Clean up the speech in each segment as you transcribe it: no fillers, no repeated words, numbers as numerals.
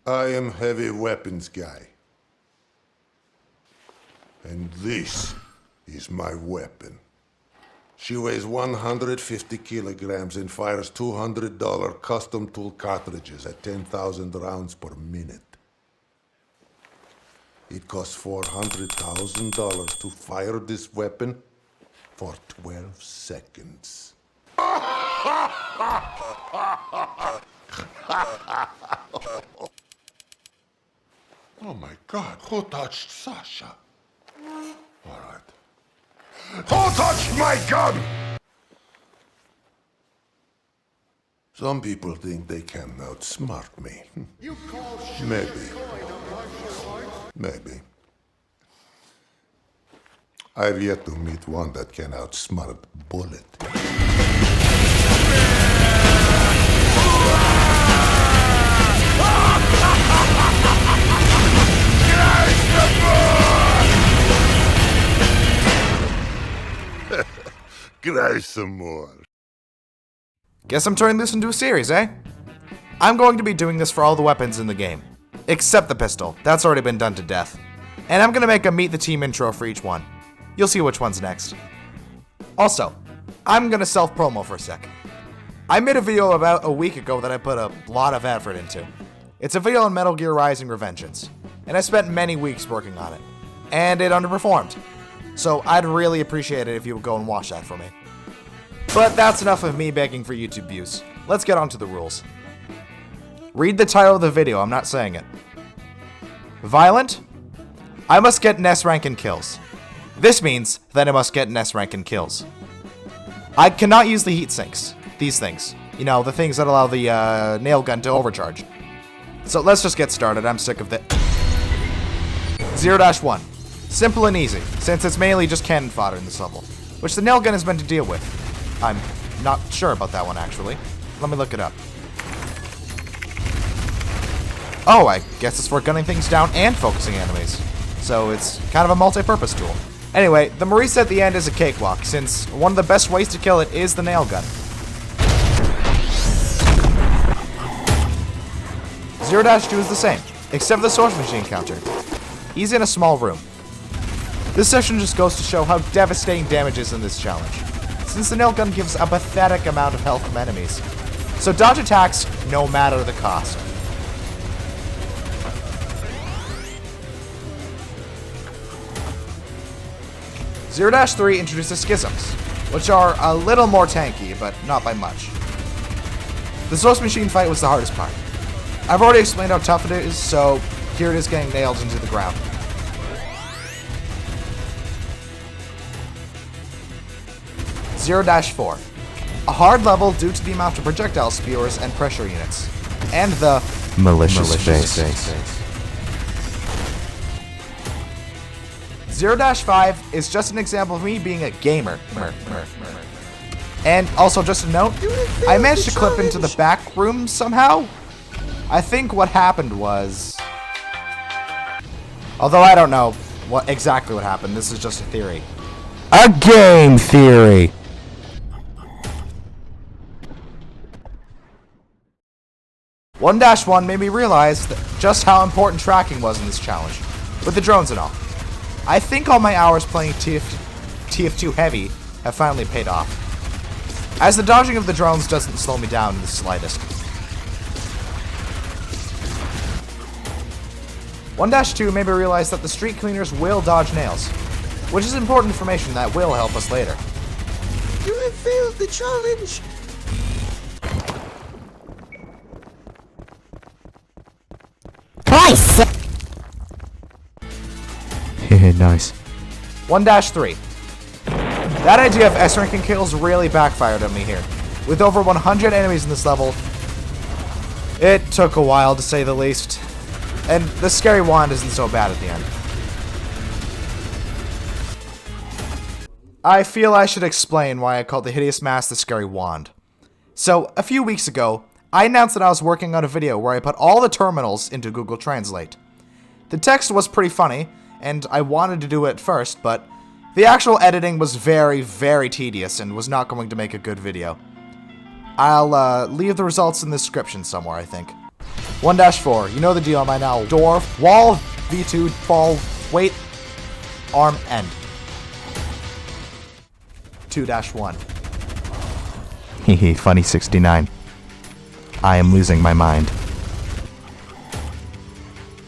I am heavy weapons guy. And this is my weapon. She weighs 150 kilograms and fires $200 custom tool cartridges at 10,000 rounds per minute. It costs $400,000 to fire this weapon for 12 seconds. Oh my God, who touched Sasha? All right. Who touched my gun? Some people think they can outsmart me. Maybe. I've yet to meet one that can outsmart Bullet. Cry some more. Guess I'm turning this into a series, eh? I'm going to be doing this for all the weapons in the game. Except the pistol. That's already been done to death. And I'm gonna make a meet the team intro for each one. You'll see which one's next. Also, I'm gonna self-promo for a sec. I made a video about a week ago that I put a lot of effort into. It's a video on Metal Gear Rising Revengeance, and I spent many weeks working on it. And it underperformed. So I'd really appreciate it if you would go and watch that for me. But that's enough of me begging for YouTube views. Let's get on to the rules. Read the title of the video, I'm not saying it. Violent? I must get an S rank in kills. This means that I must get an S rank in kills. I cannot use the heat sinks. These things. You know, the things that allow the Nailgun to overcharge. So let's just get started, I'm sick of this. 0-1. Simple and easy, since it's mainly just cannon fodder in this level, which the Nailgun is meant to deal with. I'm not sure about that one, actually. Let me look it up. Oh, I guess it's for gunning things down and focusing enemies. So it's kind of a multi-purpose tool. Anyway, the Marisa at the end is a cakewalk, since one of the best ways to kill it is the Nailgun. 0-2 is the same, except for the source machine counter. He's in a small room. This section just goes to show how devastating damage is in this challenge, since the Nailgun gives a pathetic amount of health from enemies. So dodge attacks no matter the cost. (0-3) introduces schisms, which are a little more tanky, but not by much. The source machine fight was the hardest part. I've already explained how tough it is, so here it is getting nailed into the ground. (0-4) a hard level due to the amount of projectile spewers and pressure units, and the malicious face. 0-5 is just an example of me being a gamer. And also just a note, I managed to clip into the back room somehow. I think what happened was... Although I don't know exactly what happened, this is just a theory. A game theory! (1-1) made me realize just how important tracking was in this challenge, with the drones and all. I think all my hours playing TF2 Heavy have finally paid off, as the dodging of the drones doesn't slow me down in the slightest. 1-2 made me realize that the street cleaners will dodge nails, which is important information that will help us later. You have failed the challenge! Twice! Nice. 1-3. That idea of S-ranking kills really backfired on me here. With over 100 enemies in this level, it took a while to say the least. And the scary wand isn't so bad at the end. I feel I should explain why I called the hideous mask the scary wand. So, a few weeks ago, I announced that I was working on a video where I put all the terminals into Google Translate. The text was pretty funny, and I wanted to do it first, but the actual editing was very, very tedious and was not going to make a good video. I'll leave the results in the description somewhere, I think. 1-4, you know the deal by now. Dwarf, wall, V2, fall, wait, arm, end. 2-1. Hehe, funny 69. I am losing my mind.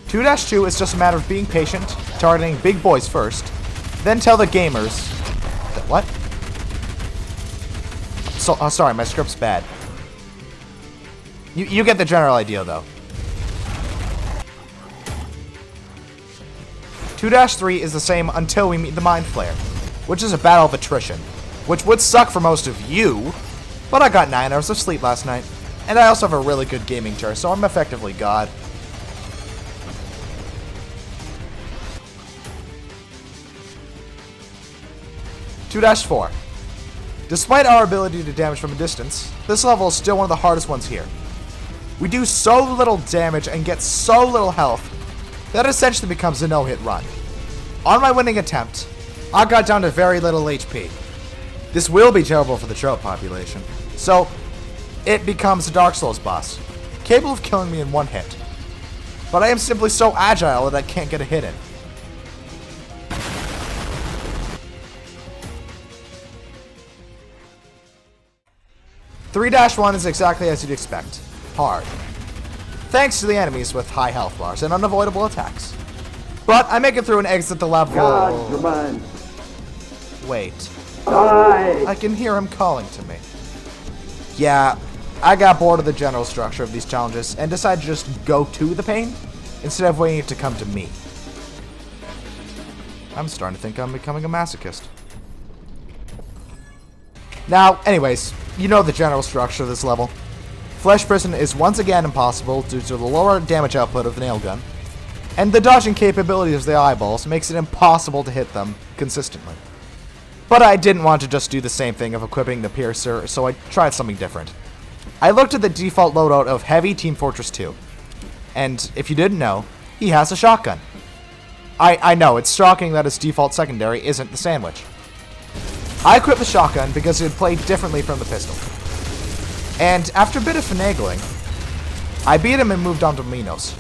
2-2 is just a matter of being patient, targeting big boys first, then tell the gamers that what? So, sorry, my script's bad. You get the general idea though. 2-3 is the same until we meet the Mind Flayer, which is a battle of attrition, which would suck for most of you, but I got 9 hours of sleep last night, and I also have a really good gaming chair, so I'm effectively God. 2-4. Despite our ability to damage from a distance, this level is still one of the hardest ones here. We do so little damage and get so little health that it essentially becomes a no-hit run. On my winning attempt, I got down to very little HP. This will be terrible for the trout population, so it becomes a Dark Souls boss, capable of killing me in one hit. But I am simply so agile that I can't get a hit in. (3-1) is exactly as you'd expect. Hard. Thanks to the enemies with high health bars and unavoidable attacks. But I make it through and exit the level. God, you're mine. Wait. Die! I can hear him calling to me. Yeah, I got bored of the general structure of these challenges and decided to just go to the pain instead of waiting it to come to me. I'm starting to think I'm becoming a masochist. Now, anyways, you know the general structure of this level. Flesh Prison is once again impossible due to the lower damage output of the Nailgun, and the dodging capabilities of the eyeballs makes it impossible to hit them consistently. But I didn't want to just do the same thing of equipping the Piercer, so I tried something different. I looked at the default loadout of Heavy Team Fortress 2, and if you didn't know, he has a shotgun. I know, it's shocking that his default secondary isn't the sandwich. I equipped the shotgun because it would play differently from the pistol. And after a bit of finagling, I beat him and moved on to Minos.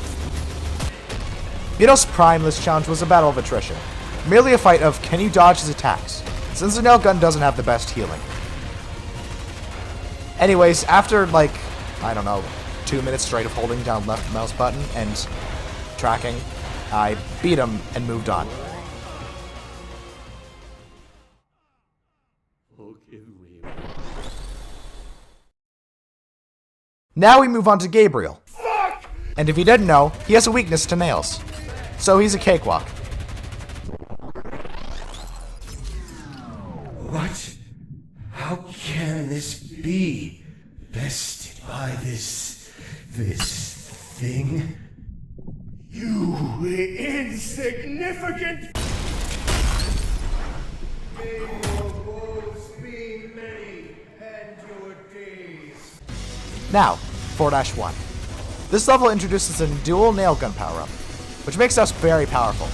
Minos' prime this challenge was a battle of attrition, merely a fight of can you dodge his attacks, since the Nailgun doesn't have the best healing. Anyways, after like, I don't know, 2 minutes straight of holding down left mouse button and tracking, I beat him and moved on. Now we move on to Gabriel. And if you didn't know, he has a weakness to nails. So he's a cakewalk. What? How can this be? Bested by this thing? You insignificant! May your woes be many and your days. Now, 4-1. This level introduces a dual Nailgun power-up, which makes us very powerful.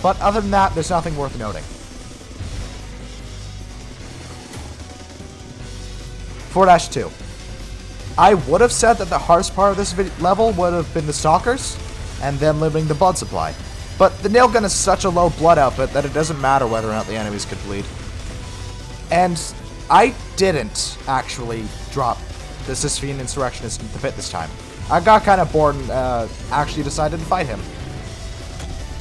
But other than that, there's nothing worth noting. 4-2. I would have said that the hardest part of this level would have been the Stalkers, and them limiting the blood supply. But the Nailgun is such a low blood output that it doesn't matter whether or not the enemies could bleed. And I didn't actually drop the Sisyphean Insurrectionist in the pit this time. I got kind of bored and actually decided to fight him.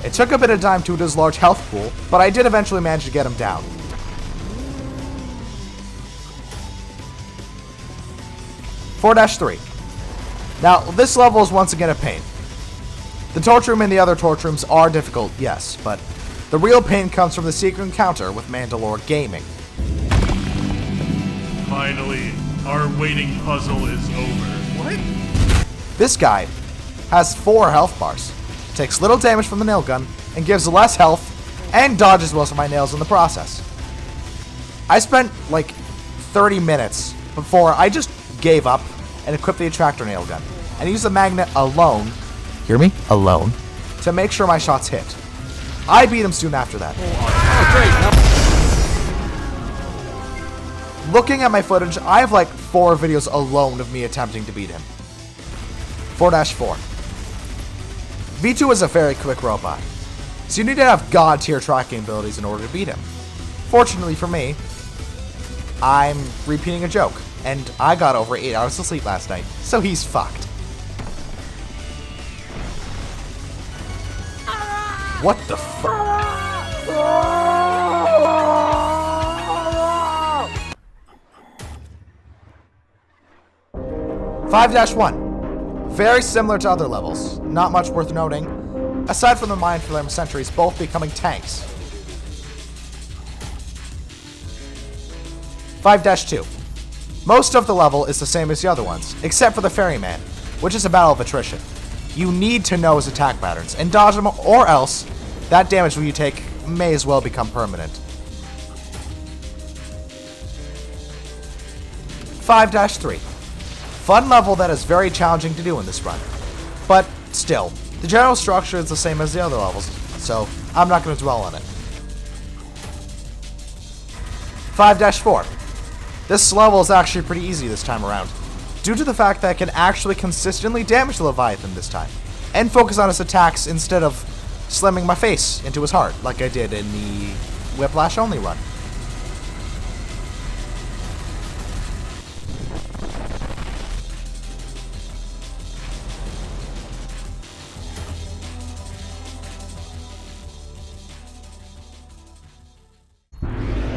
It took a bit of time due to his large health pool, but I did eventually manage to get him down. 4-3. Now, this level is once again a pain. The torch room and the other torch rooms are difficult, yes, but the real pain comes from the secret encounter with Mandalore Gaming. Finally, our waiting puzzle is over. What? This guy has 4 health bars, takes little damage from the Nailgun, and gives less health, and dodges most of my nails in the process. I spent like 30 minutes before I just gave up and equipped the Attractor Nailgun, and used the magnet alone, hear me? Alone, to make sure my shots hit. I beat him soon after that. Looking at my footage, I have like 4 videos alone of me attempting to beat him. 4-4. V2 is a very quick robot, so you need to have god tier tracking abilities in order to beat him. Fortunately for me, I'm repeating a joke, and I got over 8 hours of sleep last night, so he's fucked. What the fuck? 5-1. Very similar to other levels. Not much worth noting. Aside from the Mind Flamer sentries both becoming tanks. 5-2. Most of the level is the same as the other ones, except for the Ferryman, which is a battle of attrition. You need to know his attack patterns and dodge them, or else that damage you take may as well become permanent. 5-3. Fun level that is very challenging to do in this run. But still, the general structure is the same as the other levels, so I'm not going to dwell on it. 5-4. This level is actually pretty easy this time around, due to the fact that I can actually consistently damage the Leviathan this time, and focus on his attacks instead of slamming my face into his heart like I did in the Whiplash only run.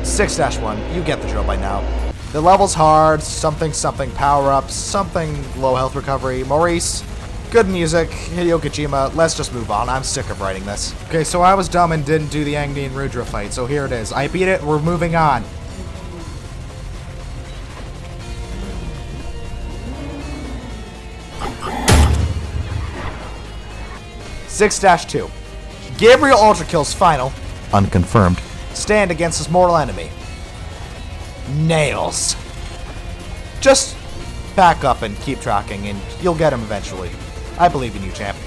(6-1), you get the drill by now. The level's hard, something power-ups, something low health recovery. Maurice, good music. Hideo Kojima, let's just move on. I'm sick of writing this. Okay, so I was dumb and didn't do the Agni and Rudra fight, so here it is. I beat it, we're moving on. (6-2). Gabriel Ultrakill's final, unconfirmed, stand against his mortal enemy. Nails. Just back up and keep tracking, and you'll get him eventually. I believe in you, champ.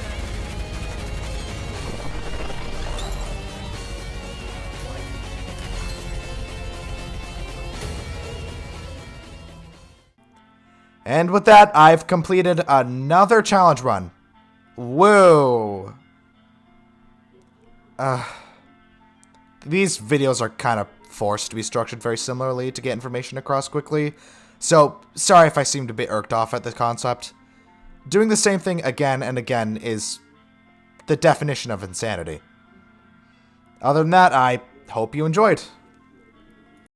And with that, I've completed another challenge run. Whoa. These videos are kind of forced to be structured very similarly to get information across quickly, so sorry if I seemed a bit irked off at the concept. Doing the same thing again and again is the definition of insanity. Other than that, I hope you enjoyed.